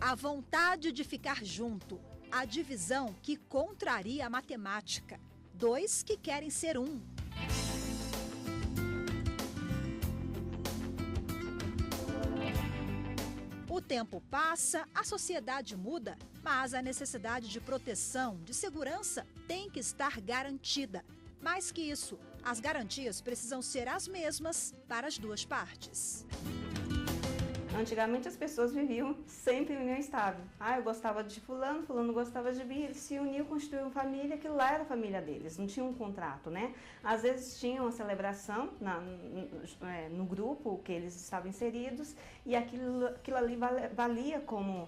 A vontade de ficar junto, a divisão que contraria a matemática, dois que querem ser um. O tempo passa, a sociedade muda, mas a necessidade de proteção, de segurança, tem que estar garantida. Mais que isso, as garantias precisam ser as mesmas para as duas partes. Antigamente as pessoas viviam sempre em união estável. Eu gostava de fulano, fulano gostava de mim, eles se uniam, constituíam família, aquilo lá era a família deles, não tinha um contrato, né? Às vezes tinha uma celebração no grupo que eles estavam inseridos e aquilo ali valia como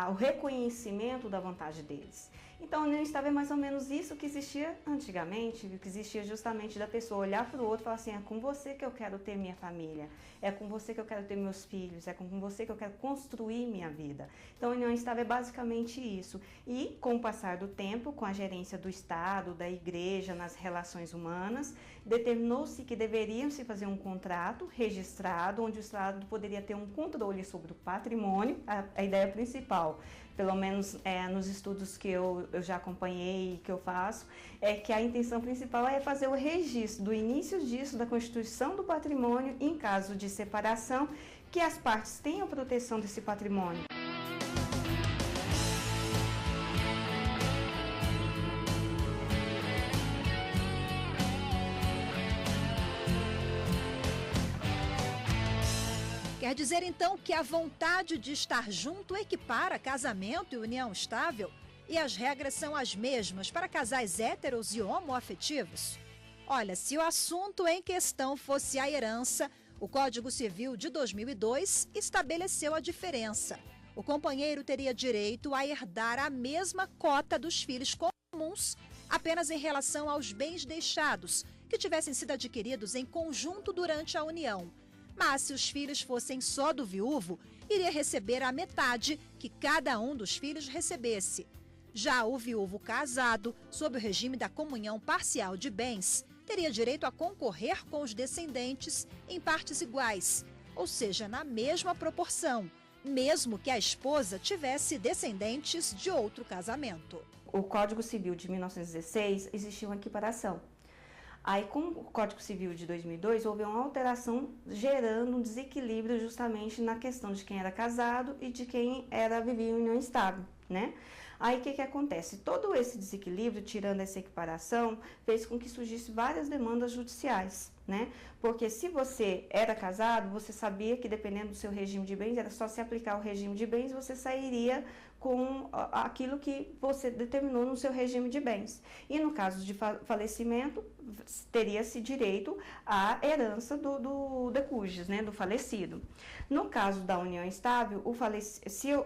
o reconhecimento da vontade deles. Então, a união estável é mais ou menos isso que existia antigamente, que existia justamente da pessoa olhar para o outro e falar assim, é com você que eu quero ter minha família, é com você que eu quero ter meus filhos, é com você que eu quero construir minha vida. Então, a união estável é basicamente isso. E, com o passar do tempo, com a gerência do Estado, da igreja, nas relações humanas, determinou-se que deveriam se fazer um contrato registrado, onde o Estado poderia ter um controle sobre o patrimônio, a ideia principal, pelo menos nos estudos que eu já acompanhei e que eu faço, é que a intenção principal é fazer o registro do início disso, da constituição do patrimônio, em caso de separação, que as partes tenham proteção desse patrimônio. Quer dizer, então, que a vontade de estar junto equipara casamento e união estável? E as regras são as mesmas para casais héteros e homoafetivos? Olha, se o assunto em questão fosse a herança, o Código Civil de 2002 estabeleceu a diferença. O companheiro teria direito a herdar a mesma cota dos filhos comuns, apenas em relação aos bens deixados, que tivessem sido adquiridos em conjunto durante a união. Mas se os filhos fossem só do viúvo, iria receber a metade que cada um dos filhos recebesse. Já o viúvo casado, sob o regime da comunhão parcial de bens, teria direito a concorrer com os descendentes em partes iguais, ou seja, na mesma proporção, mesmo que a esposa tivesse descendentes de outro casamento. O Código Civil de 1916 existia uma equiparação. Aí, com o Código Civil de 2002, houve uma alteração gerando um desequilíbrio justamente na questão de quem era casado e de quem vivia em união estável, né? Aí, o que acontece? Todo esse desequilíbrio, tirando essa equiparação, fez com que surgissem várias demandas judiciais, né? Porque se você era casado, você sabia que dependendo do seu regime de bens, era só se aplicar o regime de bens, você sairia com aquilo que você determinou no seu regime de bens. E no caso de falecimento, teria-se direito à herança do decúges, né, do falecido. No caso da união estável,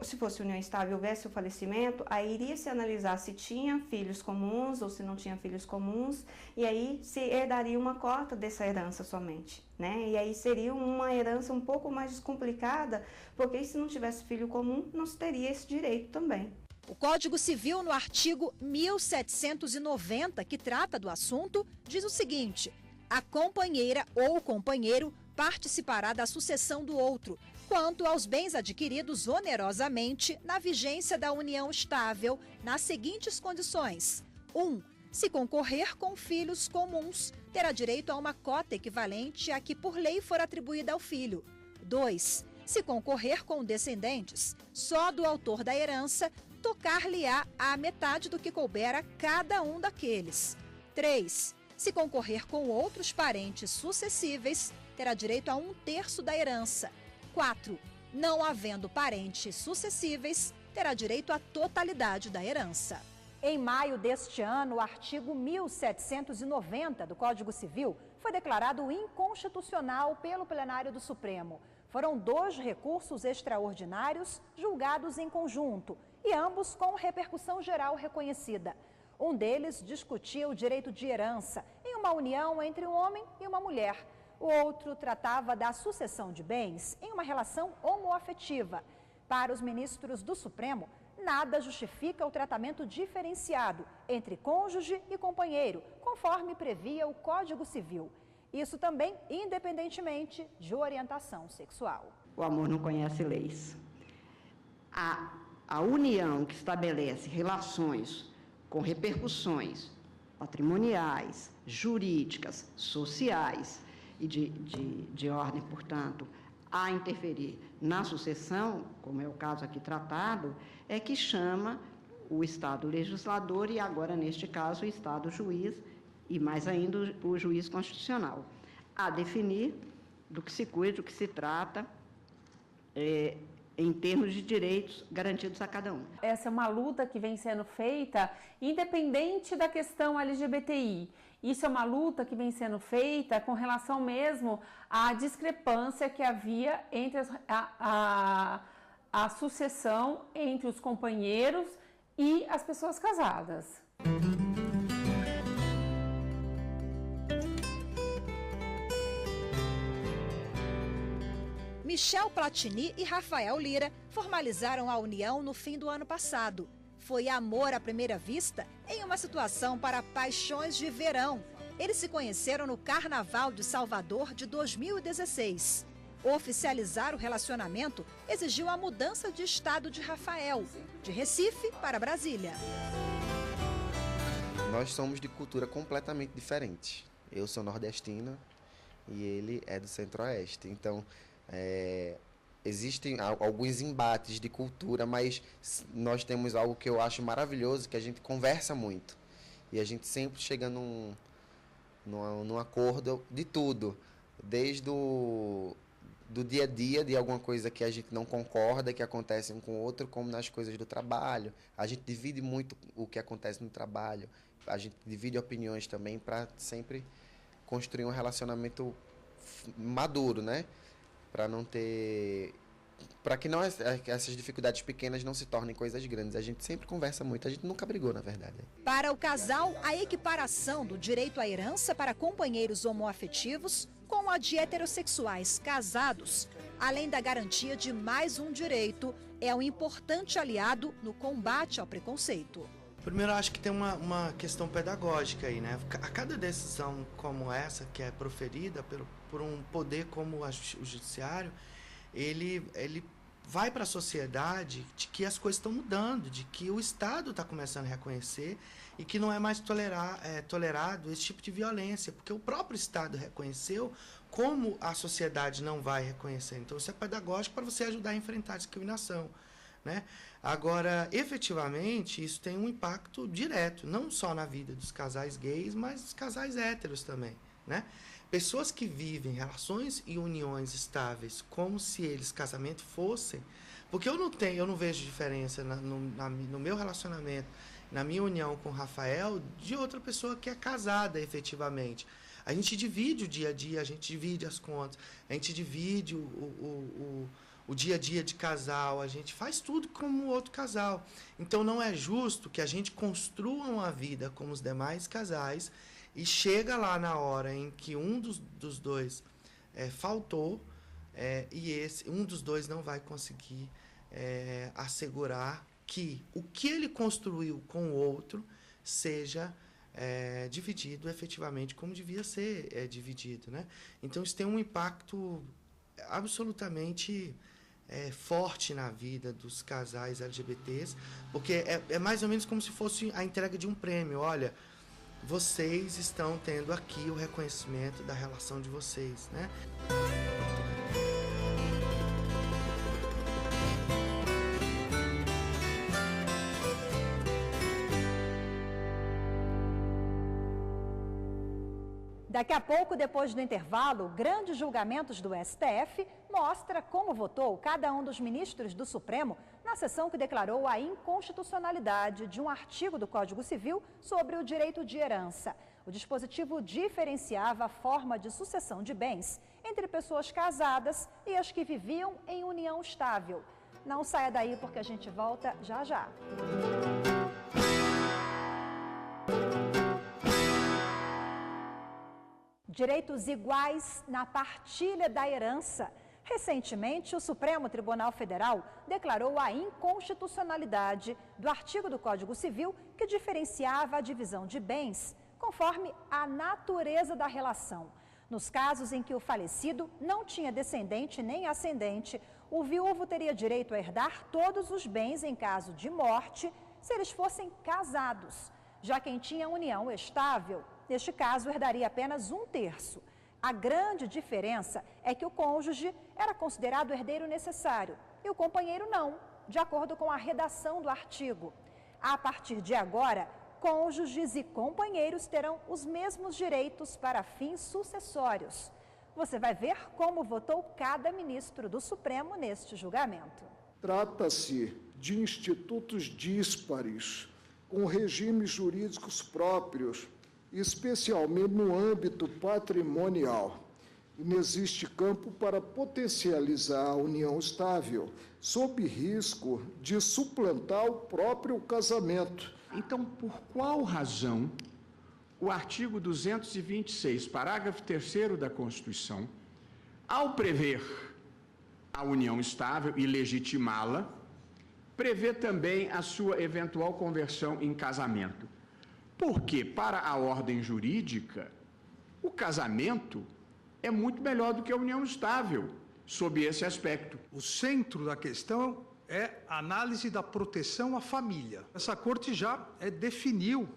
se fosse união estável e houvesse o falecimento, aí iria se analisar se tinha filhos comuns ou se não tinha filhos comuns, e aí se herdaria uma cota dessa herança somente, né? E aí seria uma herança um pouco mais complicada, porque se não tivesse filho comum, não se teria esse direito também. O Código Civil, no artigo 1790, que trata do assunto, diz o seguinte: a companheira ou o companheiro participará da sucessão do outro, quanto aos bens adquiridos onerosamente na vigência da união estável, nas seguintes condições: 1. Se concorrer com filhos comuns, terá direito a uma cota equivalente à que por lei for atribuída ao filho. 2. Se concorrer com descendentes, só do autor da herança, tocar-lhe-á a metade do que couber a cada um daqueles. 3. Se concorrer com outros parentes sucessíveis, terá direito a 1/3 da herança. 4. Não havendo parentes sucessíveis, terá direito à totalidade da herança. Em maio deste ano, o artigo 1790 do Código Civil foi declarado inconstitucional pelo plenário do Supremo. Foram 2 recursos extraordinários julgados em conjunto e ambos com repercussão geral reconhecida. Um deles discutia o direito de herança em uma união entre um homem e uma mulher. O outro tratava da sucessão de bens em uma relação homoafetiva. Para os ministros do Supremo, nada justifica o tratamento diferenciado entre cônjuge e companheiro, conforme previa o Código Civil. Isso também independentemente de orientação sexual. O amor não conhece leis. A união que estabelece relações com repercussões patrimoniais, jurídicas, sociais e de ordem, portanto, a interferir na sucessão, como é o caso aqui tratado, é que chama o Estado legislador e agora, neste caso, o Estado juiz e mais ainda o juiz constitucional, a definir do que se cuida, do que se trata, em termos de direitos garantidos a cada um. Essa é uma luta que vem sendo feita independente da questão LGBTI. Isso é uma luta que vem sendo feita com relação mesmo à discrepância que havia entre a sucessão entre os companheiros e as pessoas casadas. Michel Platini e Rafael Lira formalizaram a união no fim do ano passado. Foi amor à primeira vista em uma situação para paixões de verão. Eles se conheceram no Carnaval de Salvador de 2016. Oficializar o relacionamento exigiu a mudança de estado de Rafael, de Recife para Brasília. Nós somos de cultura completamente diferente. Eu sou nordestina e ele é do Centro-Oeste. Então, existem alguns embates de cultura, mas nós temos algo que eu acho maravilhoso, que a gente conversa muito. E a gente sempre chega num acordo de tudo, desde do dia a dia, de alguma coisa que a gente não concorda, que acontece um com o outro, como nas coisas do trabalho. A gente divide muito o que acontece no trabalho, a gente divide opiniões também para sempre construir um relacionamento maduro, né? Para que essas dificuldades pequenas não se tornem coisas grandes. A gente sempre conversa muito, a gente nunca brigou, na verdade. Para o casal, a equiparação do direito à herança para companheiros homoafetivos com a de heterossexuais casados, além da garantia de mais um direito, é um importante aliado no combate ao preconceito. Primeiro, eu acho que tem uma questão pedagógica aí, né? A cada decisão como essa, que é proferida por um poder como o judiciário, ele vai para a sociedade de que as coisas estão mudando, de que o Estado está começando a reconhecer e que não é mais tolerado esse tipo de violência, porque o próprio Estado reconheceu, como a sociedade não vai reconhecer. Então, isso é pedagógico para você ajudar a enfrentar a discriminação, né? Agora, efetivamente, isso tem um impacto direto, não só na vida dos casais gays, mas dos casais héteros também, né? Pessoas que vivem relações e uniões estáveis como se eles casamento fossem, porque eu não vejo diferença no meu relacionamento, na minha união com o Rafael, de outra pessoa que é casada efetivamente. A gente divide o dia a dia, a gente divide as contas, a gente divide o dia a dia de casal, a gente faz tudo como o outro casal. Então não é justo que a gente construa uma vida como os demais casais e chega lá na hora em que um dos dois faltou e um dos dois não vai conseguir assegurar que o que ele construiu com o outro seja dividido efetivamente como devia ser dividido, né? Então isso tem um impacto absolutamente forte na vida dos casais LGBTs, porque é mais ou menos como se fosse a entrega de um prêmio. Olha, vocês estão tendo aqui o reconhecimento da relação de vocês, né? Daqui a pouco, depois do intervalo, grandes julgamentos do STF mostra como votou cada um dos ministros do Supremo na sessão que declarou a inconstitucionalidade de um artigo do Código Civil sobre o direito de herança. O dispositivo diferenciava a forma de sucessão de bens entre pessoas casadas e as que viviam em união estável. Não saia daí porque a gente volta já já. Direitos iguais na partilha da herança. Recentemente, o Supremo Tribunal Federal declarou a inconstitucionalidade do artigo do Código Civil que diferenciava a divisão de bens conforme a natureza da relação. Nos casos em que o falecido não tinha descendente nem ascendente, o viúvo teria direito a herdar todos os bens em caso de morte, se eles fossem casados. Já quem tinha união estável, neste caso, herdaria apenas 1/3. A grande diferença é que o cônjuge era considerado herdeiro necessário e o companheiro não, de acordo com a redação do artigo. A partir de agora, cônjuges e companheiros terão os mesmos direitos para fins sucessórios. Você vai ver como votou cada ministro do Supremo neste julgamento. Trata-se de institutos díspares, com regimes jurídicos próprios, especialmente no âmbito patrimonial. E não existe campo para potencializar a união estável, sob risco de suplantar o próprio casamento. Então, por qual razão o artigo 226, parágrafo 3º da Constituição, ao prever a união estável e legitimá-la, prevê também a sua eventual conversão em casamento? Porque, para a ordem jurídica, o casamento é muito melhor do que a união estável, sob esse aspecto. O centro da questão é a análise da proteção à família. Essa corte já definiu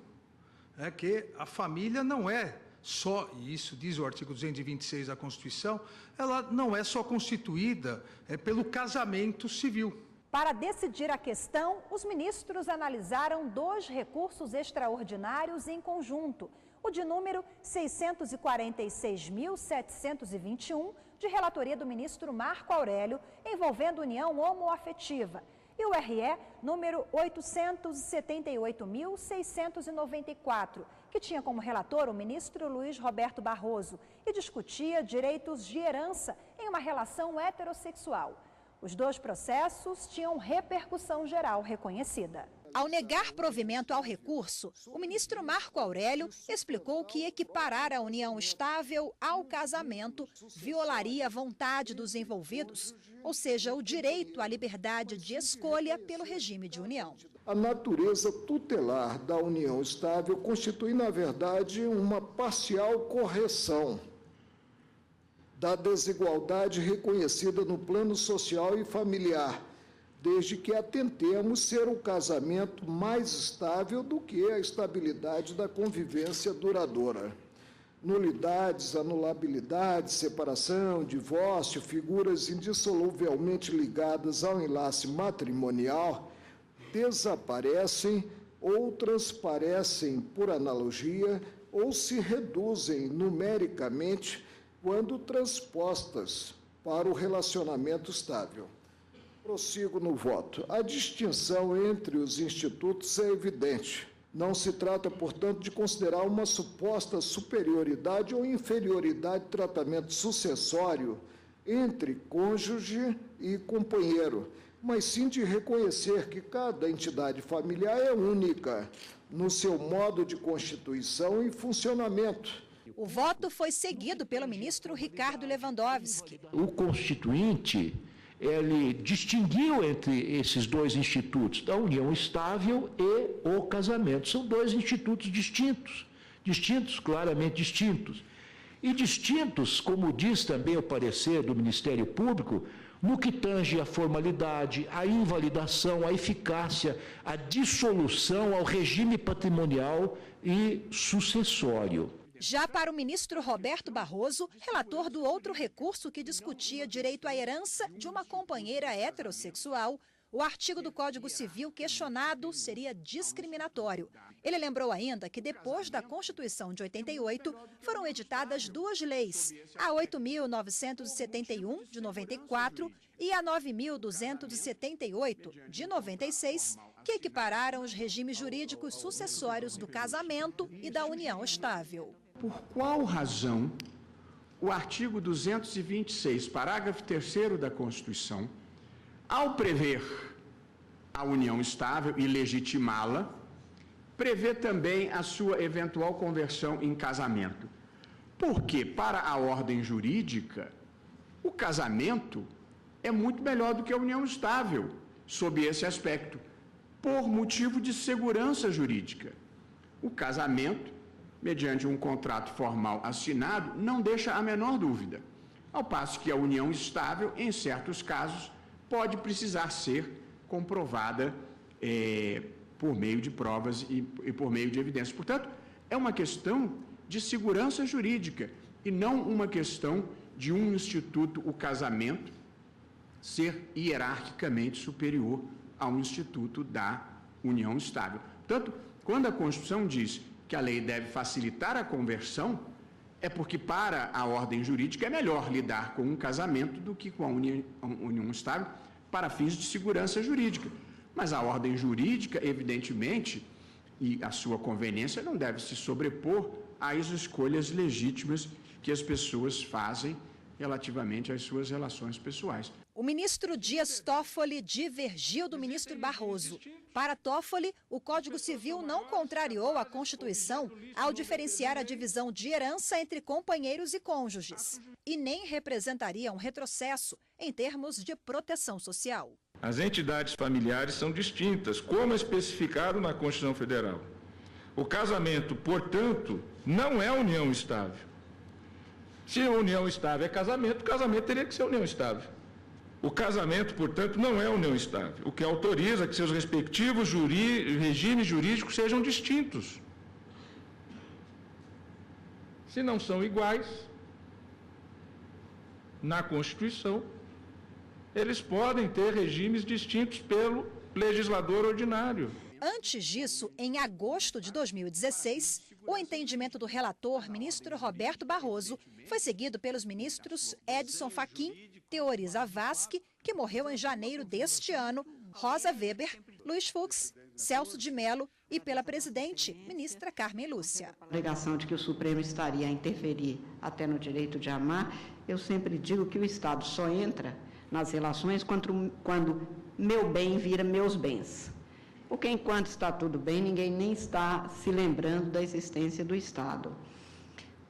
que a família não é só, e isso diz o artigo 226 da Constituição, ela não é só constituída pelo casamento civil. Para decidir a questão, os ministros analisaram 2 recursos extraordinários em conjunto. O de número 646.721, de relatoria do ministro Marco Aurélio, envolvendo união homoafetiva, e o RE número 878.694, que tinha como relator o ministro Luiz Roberto Barroso e discutia direitos de herança em uma relação heterossexual. Os 2 processos tinham repercussão geral reconhecida. Ao negar provimento ao recurso, o ministro Marco Aurélio explicou que equiparar a união estável ao casamento violaria a vontade dos envolvidos, ou seja, o direito à liberdade de escolha pelo regime de união. A natureza tutelar da união estável constitui, na verdade, uma parcial correção da desigualdade reconhecida no plano social e familiar, desde que atentemos ser o casamento mais estável do que a estabilidade da convivência duradoura. Nulidades, anulabilidade, separação, divórcio, figuras indissoluvelmente ligadas ao enlace matrimonial, desaparecem ou transparecem por analogia ou se reduzem numericamente quando transpostas para o relacionamento estável. Prossigo no voto. A distinção entre os institutos é evidente. Não se trata, portanto, de considerar uma suposta superioridade ou inferioridade de tratamento sucessório entre cônjuge e companheiro, mas sim de reconhecer que cada entidade familiar é única no seu modo de constituição e funcionamento. O voto foi seguido pelo ministro Ricardo Lewandowski. O Constituinte, ele distinguiu entre esses 2 institutos, a união estável e o casamento. São 2 institutos distintos, claramente distintos. E distintos, como diz também o parecer do Ministério Público, no que tange à formalidade, à invalidação, à eficácia, à dissolução, ao regime patrimonial e sucessório. Já para o ministro Roberto Barroso, relator do outro recurso que discutia direito à herança de uma companheira heterossexual, o artigo do Código Civil questionado seria discriminatório. Ele lembrou ainda que depois da Constituição de 88, foram editadas 2 leis, a 8.971, de 94, e a 9.278, de 96, que equipararam os regimes jurídicos sucessórios do casamento e da união estável. Por qual razão o artigo 226, parágrafo 3º da Constituição, ao prever a união estável e legitimá-la, prevê também a sua eventual conversão em casamento? Porque, para a ordem jurídica, O casamento é muito melhor do que a união estável, sob esse aspecto, por motivo de segurança jurídica. O casamento, mediante um contrato formal assinado, não deixa a menor dúvida, ao passo que a união estável, em certos casos, pode precisar ser comprovada por meio de provas e por meio de evidências. Portanto, é uma questão de segurança jurídica e não uma questão de um instituto, o casamento, ser hierarquicamente superior ao instituto da união estável. Portanto, quando a Constituição diz que a lei deve facilitar a conversão, é porque para a ordem jurídica é melhor lidar com um casamento do que com a união estável para fins de segurança jurídica. Mas a ordem jurídica, evidentemente, e a sua conveniência não deve se sobrepor às escolhas legítimas que as pessoas fazem relativamente às suas relações pessoais. O ministro Dias Toffoli divergiu do ministro Barroso. Para Toffoli, o Código Civil não contrariou a Constituição ao diferenciar a divisão de herança entre companheiros e cônjuges, e nem representaria um retrocesso em termos de proteção social. As entidades familiares são distintas, como especificado na Constituição Federal. O casamento, portanto, não é união estável. Se a união estável é casamento, o casamento teria que ser união estável. O casamento, portanto, não é união estável, o que autoriza que seus respectivos regimes jurídicos sejam distintos. Se não são iguais, na Constituição, eles podem ter regimes distintos pelo legislador ordinário. Antes disso, em agosto de 2016, o entendimento do relator, ministro Roberto Barroso, foi seguido pelos ministros Edson Fachin, Teori Zavascki, que morreu em janeiro deste ano, Rosa Weber, Luiz Fux, Celso de Mello e pela presidente, ministra Carmen Lúcia. A alegação de que o Supremo estaria a interferir até no direito de amar, eu sempre digo que o Estado só entra nas relações quando meu bem vira meus bens. Porque enquanto está tudo bem, ninguém nem está se lembrando da existência do Estado.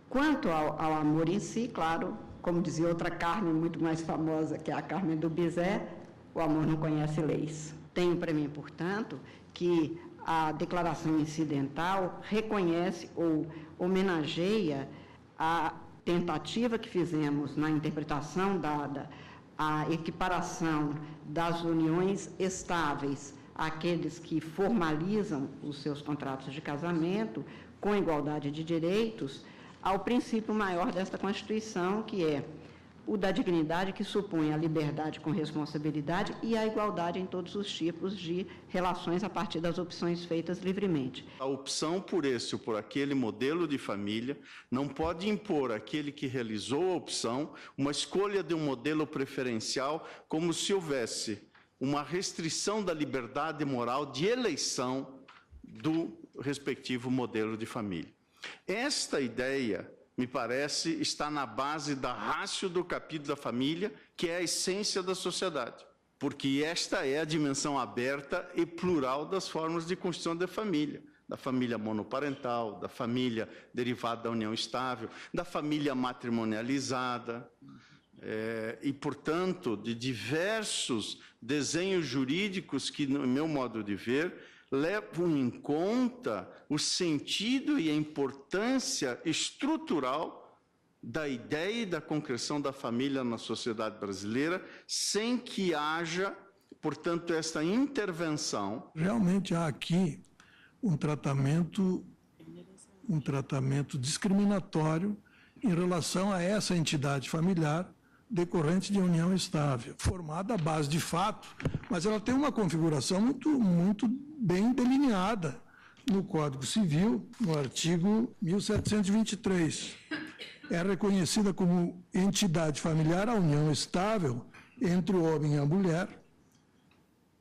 Quanto ao amor em si, claro, como dizia outra Carmen muito mais famosa, que é a Carmen do Bizet, o amor não conhece leis. Tenho para mim, portanto, que a declaração incidental reconhece ou homenageia a tentativa que fizemos na interpretação dada, a equiparação das uniões estáveis àqueles que formalizam os seus contratos de casamento com igualdade de direitos, ao princípio maior desta Constituição, que é o da dignidade, que supõe a liberdade com responsabilidade e a igualdade em todos os tipos de relações a partir das opções feitas livremente. A opção por esse ou por aquele modelo de família não pode impor àquele que realizou a opção uma escolha de um modelo preferencial, como se houvesse uma restrição da liberdade moral de eleição do respectivo modelo de família. Esta ideia, me parece, está na base da ratio do capítulo da família, que é a essência da sociedade, porque esta é a dimensão aberta e plural das formas de constituição da família monoparental, da família derivada da união estável, da família matrimonializada, e, portanto, de diversos desenhos jurídicos que, no meu modo de ver, levam em conta o sentido e a importância estrutural da ideia e da concreção da família na sociedade brasileira, sem que haja, portanto, esta intervenção. Realmente há aqui um tratamento discriminatório em relação a essa entidade familiar decorrente de união estável, formada à base de fato, mas ela tem uma configuração muito bem delineada no Código Civil, no artigo 1723. É reconhecida como entidade familiar a união estável entre o homem e a mulher,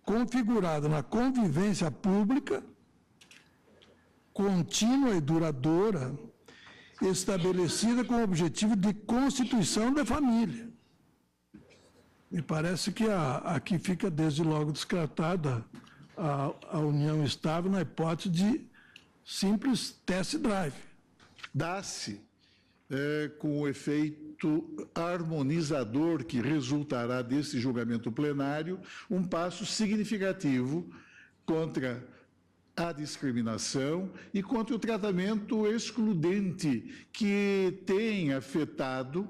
configurada na convivência pública, contínua e duradoura, estabelecida com o objetivo de constituição da família. Me parece que aqui fica desde logo descartada a união estável na hipótese de simples test drive. Dá-se com o efeito harmonizador que resultará desse julgamento plenário, um passo significativo contra a discriminação e contra o tratamento excludente que tem afetado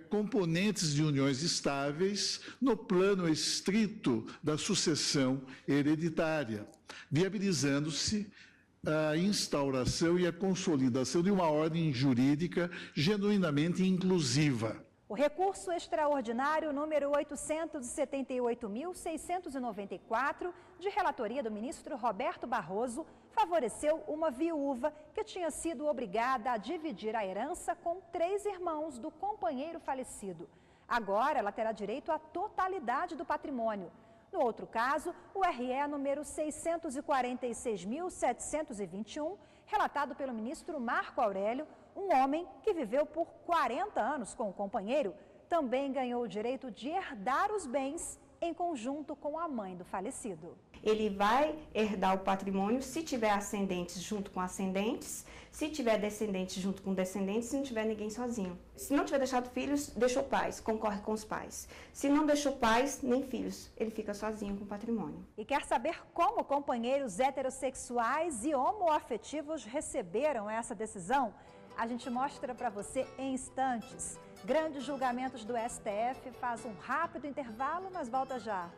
componentes de uniões estáveis no plano estrito da sucessão hereditária, viabilizando-se a instauração e a consolidação de uma ordem jurídica genuinamente inclusiva. O recurso extraordinário número 878.694, de relatoria do ministro Roberto Barroso, favoreceu uma viúva que tinha sido obrigada a dividir a herança com 3 irmãos do companheiro falecido. Agora ela terá direito à totalidade do patrimônio. No outro caso, o RE número 646.721, relatado pelo ministro Marco Aurélio, um homem que viveu por 40 anos com o companheiro, também ganhou o direito de herdar os bens em conjunto com a mãe do falecido. Ele vai herdar o patrimônio se tiver ascendentes junto com ascendentes, se tiver descendentes junto com descendentes, se não tiver ninguém sozinho. Se não tiver deixado filhos, deixou pais, concorre com os pais. Se não deixou pais, nem filhos, ele fica sozinho com o patrimônio. E quer saber como companheiros heterossexuais e homoafetivos receberam essa decisão? A gente mostra para você em instantes. Grandes julgamentos do STF faz um rápido intervalo, mas volta já.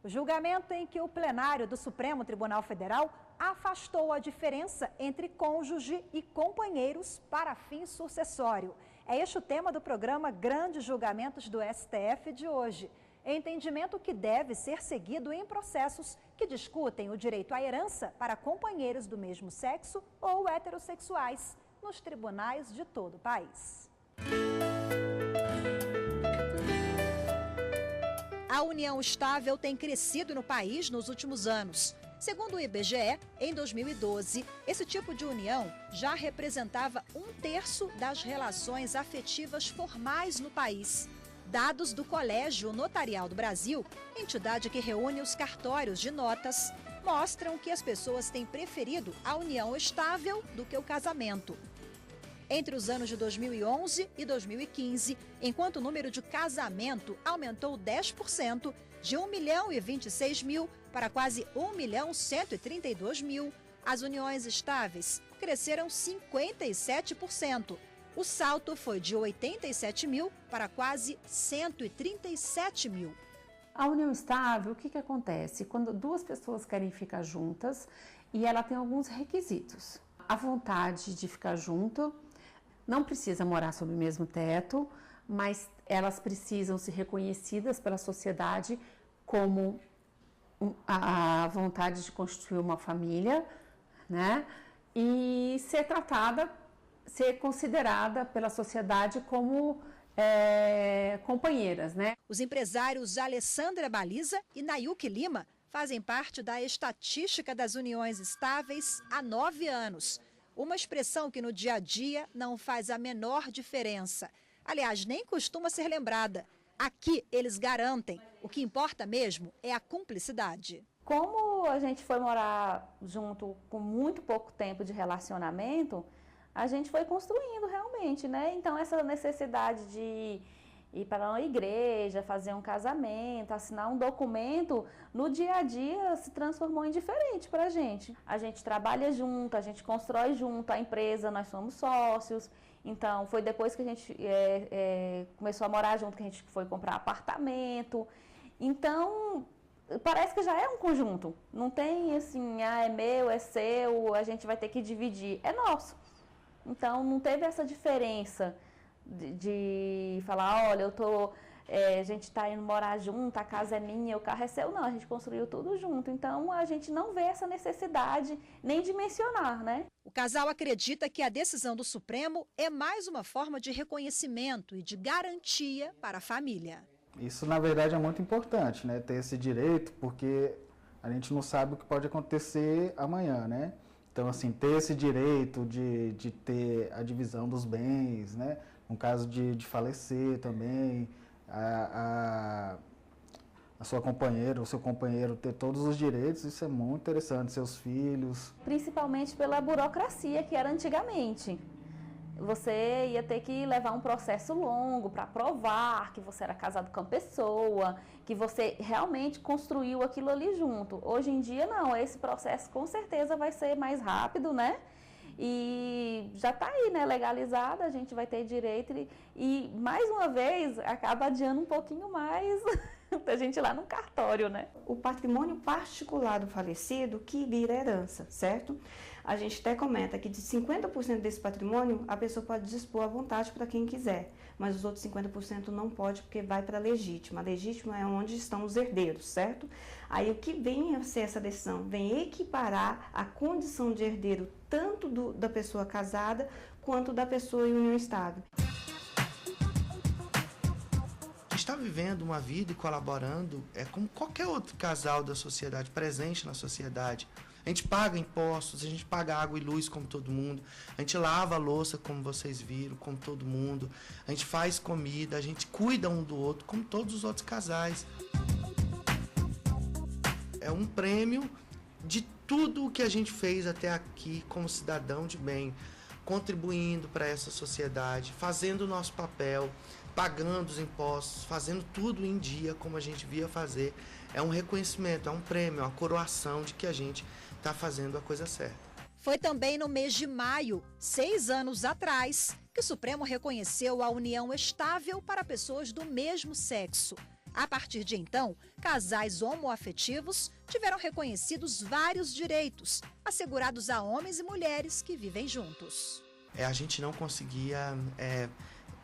O julgamento em que o plenário do Supremo Tribunal Federal afastou a diferença entre cônjuge e companheiros para fim sucessório. É este o tema do programa Grandes Julgamentos do STF de hoje. Entendimento que deve ser seguido em processos que discutem o direito à herança para companheiros do mesmo sexo ou heterossexuais nos tribunais de todo o país. A união estável tem crescido no país nos últimos anos. Segundo o IBGE, em 2012, esse tipo de união já representava 1/3 das relações afetivas formais no país. Dados do Colégio Notarial do Brasil, entidade que reúne os cartórios de notas, mostram que as pessoas têm preferido a união estável do que o casamento. Entre os anos de 2011 e 2015, enquanto o número de casamento aumentou 10%, de 1.026.000 para quase 1.132.000, as uniões estáveis cresceram 57%. O salto foi de 87.000 para quase 137.000. A união estável, o que acontece? Quando 2 pessoas querem ficar juntas e ela tem alguns requisitos. A vontade de ficar junto, não precisa morar sob o mesmo teto, mas elas precisam ser reconhecidas pela sociedade como a vontade de constituir uma família, né? E ser considerada pela sociedade como companheiras, né? Os empresários Alessandra Baliza e Nayuki Lima fazem parte da estatística das uniões estáveis há 9 anos. Uma expressão que no dia a dia não faz a menor diferença. Aliás, nem costuma ser lembrada. Aqui eles garantem, o que importa mesmo é a cumplicidade. Como a gente foi morar junto com muito pouco tempo de relacionamento, a gente foi construindo realmente, né? Então essa necessidade de ir para uma igreja, fazer um casamento, assinar um documento, no dia a dia se transformou em diferente para a gente. A gente trabalha junto, a gente constrói junto, a empresa, nós somos sócios. Então foi depois que a gente começou a morar junto que a gente foi comprar apartamento. Então parece que já é um conjunto, não tem assim, é meu, é seu, a gente vai ter que dividir, é nosso. Então não teve essa diferença de falar, olha, a gente está indo morar junto, a casa é minha, o carro é seu. Não, a gente construiu tudo junto. Então a gente não vê essa necessidade nem de mencionar, né? O casal acredita que a decisão do Supremo é mais uma forma de reconhecimento e de garantia para a família. Isso, na verdade, é muito importante, né? Ter esse direito, porque a gente não sabe o que pode acontecer amanhã, né? Então, assim, ter esse direito de ter a divisão dos bens, né? No caso de falecer também, a sua companheira, o seu companheiro ter todos os direitos, isso é muito interessante, seus filhos. Principalmente pela burocracia que era antigamente. Você ia ter que levar um processo longo para provar que você era casado com a pessoa, que você realmente construiu aquilo ali junto. Hoje em dia, não, esse processo com certeza vai ser mais rápido, né? E já está aí, né, legalizado, a gente vai ter direito e mais uma vez, acaba adiando um pouquinho mais da gente ir lá no cartório, né? O patrimônio particular do falecido que vira herança, certo? A gente até comenta que de 50% desse patrimônio, a pessoa pode dispor à vontade para quem quiser, mas os outros 50% não pode porque vai para a legítima. A legítima é onde estão os herdeiros, certo? Aí o que vem a ser essa decisão? Vem equiparar a condição de herdeiro tanto da pessoa casada quanto da pessoa em união estável. Está vivendo uma vida e colaborando como qualquer outro casal da sociedade, presente na sociedade. A gente paga impostos, a gente paga água e luz como todo mundo, a gente lava a louça como vocês viram, como todo mundo, a gente faz comida, a gente cuida um do outro como todos os outros casais. É um prêmio de tudo o que a gente fez até aqui como cidadão de bem, contribuindo para essa sociedade, fazendo o nosso papel, pagando os impostos, fazendo tudo em dia como a gente via fazer. É um reconhecimento, é um prêmio, é uma coroação de que a gente está fazendo a coisa certa. Foi também no mês de maio, 6 anos atrás, que o Supremo reconheceu a união estável para pessoas do mesmo sexo. A partir de então, casais homoafetivos tiveram reconhecidos vários direitos, assegurados a homens e mulheres que vivem juntos. A gente não conseguia...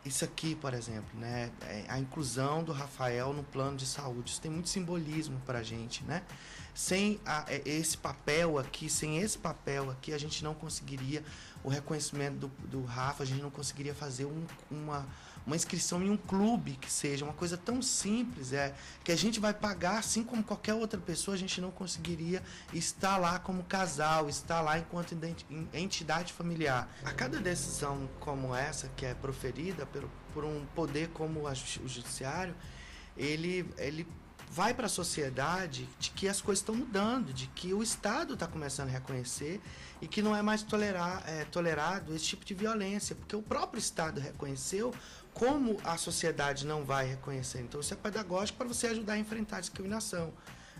Isso aqui, por exemplo, né? A inclusão do Rafael no plano de saúde, isso tem muito simbolismo para a gente, né? Sem esse papel aqui, a gente não conseguiria o reconhecimento do Rafa, a gente não conseguiria fazer uma inscrição em um clube que seja uma coisa tão simples, que a gente vai pagar assim como qualquer outra pessoa, a gente não conseguiria estar lá como casal, estar lá enquanto entidade familiar. A cada decisão como essa, que é proferida por um poder como o judiciário, ele vai para a sociedade de que as coisas estão mudando, de que o Estado está começando a reconhecer e que não é mais tolerado esse tipo de violência, porque o próprio Estado reconheceu, como a sociedade não vai reconhecer. Então isso é pedagógico para você ajudar a enfrentar a discriminação,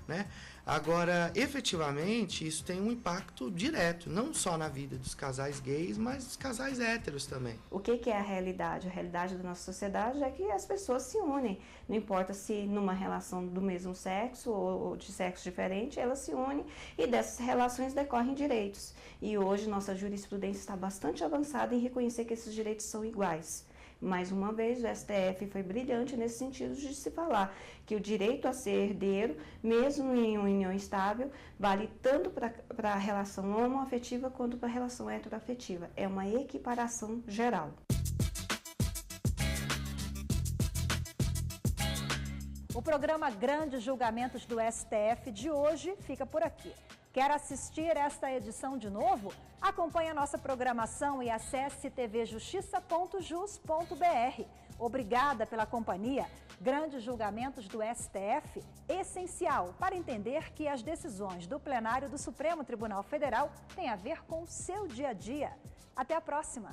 né? Agora, efetivamente, isso tem um impacto direto, não só na vida dos casais gays, mas dos casais héteros também. O que é a realidade? A realidade da nossa sociedade é que as pessoas se unem. Não importa se numa relação do mesmo sexo ou de sexo diferente, elas se unem e dessas relações decorrem direitos. E hoje nossa jurisprudência está bastante avançada em reconhecer que esses direitos são iguais. Mais uma vez, o STF foi brilhante nesse sentido de se falar que o direito a ser herdeiro, mesmo em uma união estável, vale tanto para a relação homoafetiva quanto para a relação heteroafetiva. É uma equiparação geral. O programa Grandes Julgamentos do STF de hoje fica por aqui. Quer assistir esta edição de novo? Acompanhe a nossa programação e acesse tvjustiça.jus.br. Obrigada pela companhia. Grandes Julgamentos do STF, essencial para entender que as decisões do plenário do Supremo Tribunal Federal têm a ver com o seu dia a dia. Até a próxima!